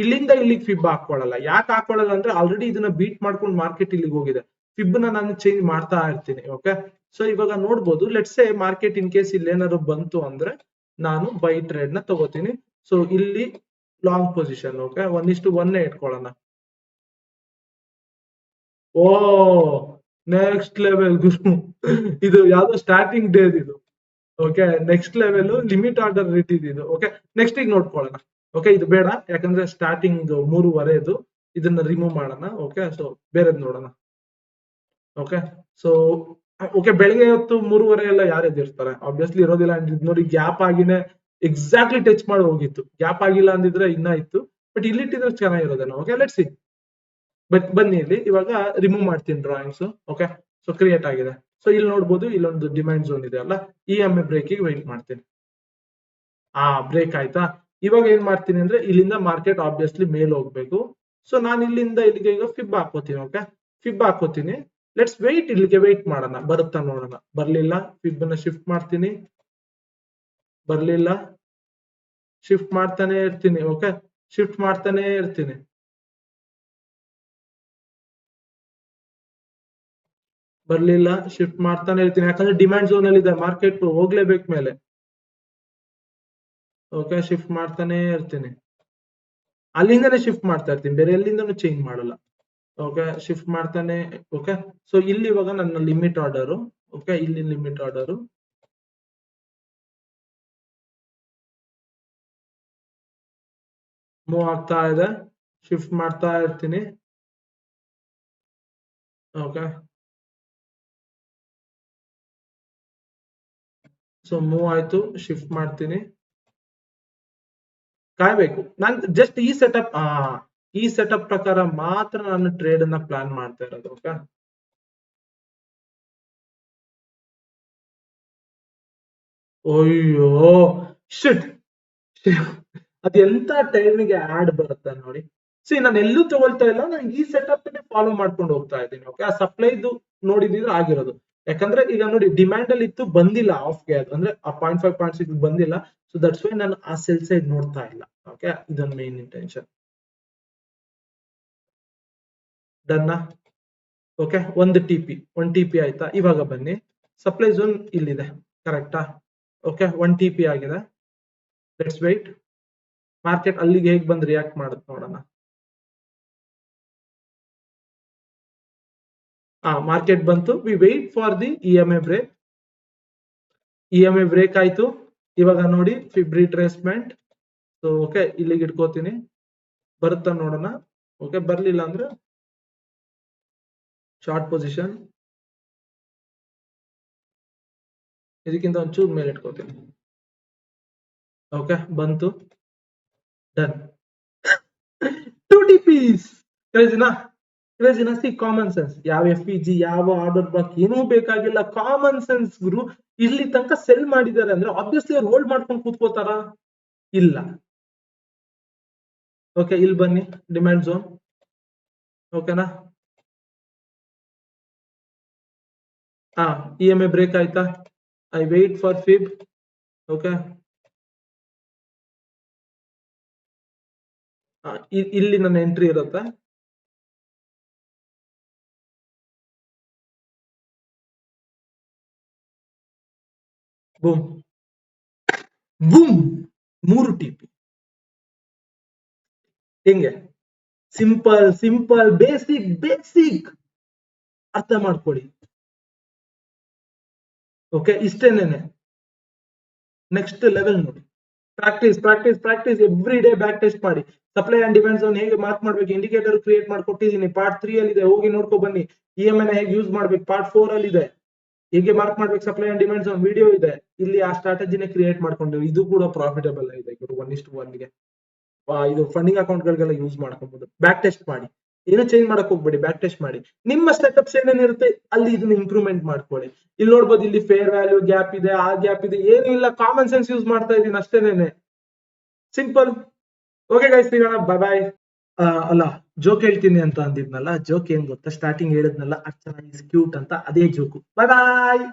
ಇಲ್ಲಿಂದ ಇಲ್ಲಿಗೆ ಫಿಬ್ ಹಾಕೊಳ್ಳಲ್ಲ. ಯಾಕೆ ಹಾಕೊಳ್ಳಲ್ಲ ಅಂದ್ರೆ ಆಲ್ರೆಡಿ ಇದನ್ನ ಬೀಟ್ ಮಾಡ್ಕೊಂಡು ಮಾರ್ಕೆಟ್ ಇಲ್ಲಿಗೆ ಹೋಗಿದೆ. ಫಿಬ್ ನ ನಾನು ಚೇಂಜ್ ಮಾಡ್ತಾ ಇರ್ತೀನಿ. ಓಕೆ, ಸೊ ಇವಾಗ ನೋಡ್ಬೋದು, let's say market in case ಇಲ್ಲಿ ಏನಾದ್ರು ಬಂತು ಅಂದ್ರೆ ನಾನು ಬೈ ಟ್ರೇಡ್ ನ ತಗೋತೀನಿ. ಸೊ ಇಲ್ಲಿ ಲಾಂಗ್ ಪೊಸಿಷನ್. ಓಕೆ, 1:1 ಇಟ್ಕೊಳ್ಳೋಣ. ಓ, ನೆಕ್ಸ್ಟ್ ಲೆವೆಲ್ ಗುರು, ಇದು ಯಾವ್ದೋ ಸ್ಟಾರ್ಟಿಂಗ್ ಡೇ ಇದು. Okay, next level limit order ಇಟ್ಟಿದ್ದು. ಓಕೆ, ನೆಕ್ಸ್ಟ್ ಈಗ ನೋಡ್ಕೊಳ್ಳೋಣ. ಓಕೆ, ಇದು ಬೇಡ, ಯಾಕಂದ್ರೆ ಸ್ಟಾರ್ಟಿಂಗ್ 3:15 ಇದನ್ನ ರಿಮೂವ್ ಮಾಡೋಣ. ಓಕೆ, ಸೊ ಬೇರೆದ್ ನೋಡೋಣ. ಓಕೆ, ಸೊ ಓಕೆ, ಬೆಳಿಗ್ಗೆ ಹೊತ್ತು 3:30 ಎಲ್ಲ ಯಾರು ಎದ್ದಿರ್ತಾರೆ? ಆಬ್ವಿಯಸ್ಲಿ ಇರೋದಿಲ್ಲ. ಇದು ನೋಡಿ, ಗ್ಯಾಪ್ ಆಗಿನೇ ಎಕ್ಸಾಕ್ಟ್ಲಿ ಟಚ್ ಮಾಡಿ ಹೋಗಿತ್ತು. ಗ್ಯಾಪ್ ಆಗಿಲ್ಲ ಅಂದಿದ್ರೆ ಇನ್ನ ಇತ್ತು, ಬಟ್ ಇಲ್ಲಿ ಇಟ್ಟಿದ್ರೆ ಚೆನ್ನಾಗಿರೋದೇನೋ. Okay, let's see. ಬನ್ನಿ ಇಲ್ಲಿ ಇವಾಗ ರಿಮೂವ್ ಮಾಡ್ತೀನಿ ಡ್ರಾಯಿಂಗ್ಸ್. ಓಕೆ, ಸೊ ಕ್ರಿಯೇಟ್ ಆಗಿದೆ. ಸೊ ಇಲ್ಲಿ ನೋಡ್ಬೋದು, ಇಲ್ಲೊಂದು ಡಿಮ್ಯಾಂಡ್ ಝೋನ್ ಇದೆ ಅಲ್ಲ, ಇ ಎಂ ಎ ಬ್ರೇಕಿಗೆ ವೆಯ್ಟ್ ಮಾಡ್ತೀನಿ. ಬ್ರೇಕ್ ಆಯ್ತಾ? ಇವಾಗ ಏನ್ ಮಾಡ್ತೀನಿ ಅಂದ್ರೆ ಇಲ್ಲಿಂದ ಮಾರ್ಕೆಟ್ ಆಬ್ವಿಯಸ್ಲಿ ಮೇಲ್ ಹೋಗ್ಬೇಕು. ಸೊ ನಾನು ಇಲ್ಲಿಂದ ಇಲ್ಲಿಗೆ ಈಗ ಫಿಬ್ ಹಾಕೋತೀನಿ. ಓಕೆ, ಫಿಬ್ ಹಾಕೋತೀನಿ. ಲೆಟ್ಸ್ ವೆಯ್ಟ್, ಇಲ್ಲಿಗೆ ವೆಯ್ಟ್ ಮಾಡೋಣ, ಬರುತ್ತಾ ನೋಡೋಣ. ಬರ್ಲಿಲ್ಲ, ಫಿಬ್ ನ ಶಿಫ್ಟ್ ಮಾಡ್ತೀನಿ. ಬರ್ಲಿಲ್ಲ, ಶಿಫ್ಟ್ ಮಾಡ್ತಾನೆ ಇರ್ತೀನಿ. ಓಕೆ, ಶಿಫ್ಟ್ ಮಾಡ್ತಾನೆ ಇರ್ತೀನಿ. ಬರ್ಲಿಲ್ಲ, ಶಿಫ್ಟ್ ಮಾಡ್ತಾನೆ ಇರ್ತೀನಿ. ಯಾಕಂದ್ರೆ ಡಿಮ್ಯಾಂಡ್ ಝೋನ್ ಅಲ್ಲಿ ಇದೆ, ಮಾರ್ಕೆಟ್ ಹೋಗ್ಲೇಬೇಕು ಮೇಲೆ. ಓಕೆ, ಶಿಫ್ಟ್ ಮಾಡ್ತಾನೆ ಇರ್ತೀನಿ. ಅಲ್ಲಿಂದನೇ ಶಿಫ್ಟ್ ಮಾಡ್ತಾ ಇರ್ತೀನಿ, ಬೇರೆ ಎಲ್ಲಿಂದನೂ ಚೇಂಜ್ ಮಾಡಲ್ಲ. ಓಕೆ, ಶಿಫ್ಟ್ ಮಾಡ್ತಾನೆ. ಓಕೆ, ಸೊ ಇಲ್ಲಿ ಇವಾಗ ನನ್ನ ಲಿಮಿಟ್ ಆರ್ಡರು. ಓಕೆ, ಇಲ್ಲಿ ಲಿಮಿಟ್ ಆರ್ಡರು. ಮೂವ್ ಆಗ್ತಾ ಇದೆ, ಶಿಫ್ಟ್ ಮಾಡ್ತಾ ಇರ್ತೀನಿ. ಓಕೆ, ಸೊ ಮೂವ್ ಆಯ್ತು, ಶಿಫ್ಟ್ ಮಾಡ್ತೀನಿ. ಕಾಯ್ಬೇಕು, ನಾನ್ ಜಸ್ಟ್ ಈ ಸೆಟಪ್ ಪ್ರಕಾರ ಮಾತ್ರ ನಾನು ಟ್ರೇಡ್ ಅನ್ನ ಪ್ಲಾನ್ ಮಾಡ್ತಾ ಇರೋದು. ಓಕೆ, ಅಯ್ಯೋ ಶಿಟ್, ಅದೆಂತ ಟೈಮಿಗೆ ಆಡ್ ಬರುತ್ತೆ ನೋಡಿ. ಸಿ ನಾನು ಎಲ್ಲೂ ತಗೊಳ್ತಾ ಇಲ್ಲ, ನಾನು ಈ ಸೆಟಪ್ ಫಾಲೋ ಮಾಡ್ಕೊಂಡು ಹೋಗ್ತಾ ಇದ್ದೀನಿ. ಓಕೆ, ಆ ಸಪ್ಲೈದು ನೋಡಿದ್ರೆ ಆಗಿರೋದು. ಯಾಕಂದ್ರೆ ಈಗ ನೋಡಿ ಡಿಮ್ಯಾಂಡ್ ಅಲ್ಲಿ ಇತ್ತು, ಬಂದಿಲ್ಲ ಆಫ್ಗೆ, ಅದು ಅಂದ್ರೆ ಆ 0.5 0.6 ಬಂದಿಲ್ಲ. ಸೊ ದಟ್ಸ್ ವೈ ನಾನು ಆ ಸೆಲ್ ಸೈಡ್ ನೋಡ್ತಾ ಇಲ್ಲ. ಓಕೆ, ಇದೊಂದು ಮೇನ್ ಇಂಟೆನ್ಷನ್. ಡನ್ನ. ಓಕೆ, ಒಂದು ಟಿ ಪಿ ಆಯ್ತಾ. ಇವಾಗ ಬನ್ನಿ, ಸಪ್ಲೈ ಝೋನ್ ಇಲ್ಲಿದೆ, ಕರೆಕ್ಟಾ? ಓಕೆ, 1 TP ಆಗಿದೆ. ಲೆಟ್ಸ್ ವೇಟ್, ಮಾರ್ಕೆಟ್ ಅಲ್ಲಿಗೆ ಹೇಗೆ ಬಂದು ರಿಯಾಕ್ಟ್ ಮಾಡುತ್ತೆ ನೋಡೋಣ. ಮಾರ್ಕೆಟ್ ಬಂತು, we wait for the EMA break. EMA break ಆಯ್ತು. ಇವಾಗ ನೋಡಿ ಫಿಬ್ ರಿಟ್ರೇಸ್ಮೆಂಟ್. ಸೊ ಓಕೆ, ಇಲ್ಲಿಗೆ ಇಟ್ಕೋತೀನಿ, ಬರುತ್ತಾ ನೋಡೋಣ. ಓಕೆ, ಬರ್ಲಿಲ್ಲ ಅಂದ್ರೆ ಶಾರ್ಟ್ ಪೊಸಿಷನ್, ಇದಕ್ಕಿಂತ ಒಂಚೂರು ಮೇಲೆ ಇಟ್ಕೋತೀನಿ. ಓಕೆ, ಬಂತು, ಡನ್. 2 TPs. ಕ್ರೇಜಿನಾ? See common sense. ಯಾವ FEG, ಯಾವ ಆರ್ಡರ್ ಬ್ಲಾಕ್ ಏನೂ ಬೇಕಾಗಿಲ್ಲ, ಕಾಮನ್ ಸೆನ್ಸ್ ಗುರು. ಇಲ್ಲಿ ತನಕ ಸೆಲ್ ಮಾಡಿದ್ದಾರೆ ಅಂದ್ರೆ ಆಬ್ವಿಯಸ್ಲಿ ಅವ್ರು ಹೋಲ್ಡ್ ಮಾಡ್ಕೊಂಡು ಕೂತ್ಕೋತಾರ? ಇಲ್ಲ. ಓಕೆ, ಇಲ್ಲಿ ಬನ್ನಿ, ಡಿಮ್ಯಾಂಡ್ ಝೋನ್. ಓಕೆನಾ? EMA ಬ್ರೇಕ್ ಆಯ್ತಾ? I wait for fib. Okay, ಇಲ್ಲಿ ನನ್ನ ಎಂಟ್ರಿ ಇರುತ್ತೆ. Boom boom, 3 TP. ಹೆಂಗೆ? ಸಿಂಪಲ್ ಬೇಸಿಕ್ ಅರ್ಥ ಮಾಡ್ಕೊಳ್ಳಿ. ಓಕೆ, ಇಷ್ಟೇನೇನೆ. ನೆಕ್ಸ್ಟ್ ಲೆವೆಲ್ ನೋಡಿ, practice every day back test ಮಾಡಿ. ಸಪ್ಲೈ ಅಂಡ್ ಡಿಮ್ಯಾಂಡ್ ಝೋನ್ ಹೇಗೆ ಮಾರ್ಕ್ ಮಾಡ್ಬೇಕು, ಇಂಡಿಕೇಟರ್ ಕ್ರಿಯೇಟ್ ಮಾಡ್ಕೊಟ್ಟಿದ್ದೀನಿ, ಪಾರ್ಟ್ 3 ಅಲ್ಲಿ ಇದೆ, ಹೋಗಿ ನೋಡ್ಕೊ ಬನ್ನಿ. EMA ನ ಹೇಗೆ ಯೂಸ್ ಮಾಡ್ಬೇಕು, ಪಾರ್ಟ್ 4 ಅಲ್ಲಿ ಇದೆ. ಹೇಗೆ ಮಾರ್ಕ್ ಮಾಡ್ಬೇಕು supply and demand zone video ಇದೆ. ಇಲ್ಲಿ ಆ ಸ್ಟ್ರಾಟಜಿನೇ ಕ್ರಿಯೇಟ್ ಮಾಡ್ಕೊಂಡು, ಇದು ಕೂಡ ಪ್ರಾಫಿಟಬಲ್ ಇದೆ 1:1 ಗೆ. ಇದು ಫಂಡಿಂಗ್ ಅಕೌಂಟ್ ಗಳಿಗೆಲ್ಲ ಯೂಸ್ ಮಾಡ್ಕೊಬಹುದು. ಬ್ಯಾಕ್ ಟೆಸ್ಟ್ ಮಾಡಿ, ಏನು ಚೇಂಜ್ ಮಾಡಕ್ ಹೋಗ್ಬೇಡಿ, ಬ್ಯಾಕ್ ಟೆಸ್ಟ್ ಮಾಡಿ. ನಿಮ್ಮ ಸ್ಟೆಟಪ್ಸ್ ಏನೇನಿರುತ್ತೆ ಅಲ್ಲಿ ಇದನ್ನ ಇಂಪ್ರೂವ್ಮೆಂಟ್ ಮಾಡ್ಕೊಳ್ಳಿ. ಇಲ್ಲಿ ನೋಡ್ಬೋದು, ಇಲ್ಲಿ ಫೇರ್ ವ್ಯಾಲ್ಯೂ ಗ್ಯಾಪ್ ಇದೆ, ಆ ಗ್ಯಾಪ್ ಇದೆ, ಏನು ಇಲ್ಲ, ಕಾಮನ್ ಸೆನ್ಸ್ ಯೂಸ್ ಮಾಡ್ತಾ ಇದೀನಿ ಅಷ್ಟೇನೇನೆ, ಸಿಂಪಲ್. ಓಕೆ ಗೈಸ್, ಸಿಗೋಣ, ಬಾಯ್. ಅಲ್ಲ, ಜೋಕ್ ಹೇಳ್ತೀನಿ ಅಂತ ಅಂದಿದ್ನಲ್ಲ, ಜೋಕ್ ಏನ್ ಗೊತ್ತಾ, ಸ್ಟಾರ್ಟಿಂಗ್ ಹೇಳಿದ್ನಲ್ಲ, ಅರ್ಚನಾ ಇಸ್ ಕ್ಯೂಟ್ ಅಂತ, ಅದೇ ಜೋಕು. ಬಾಯ್.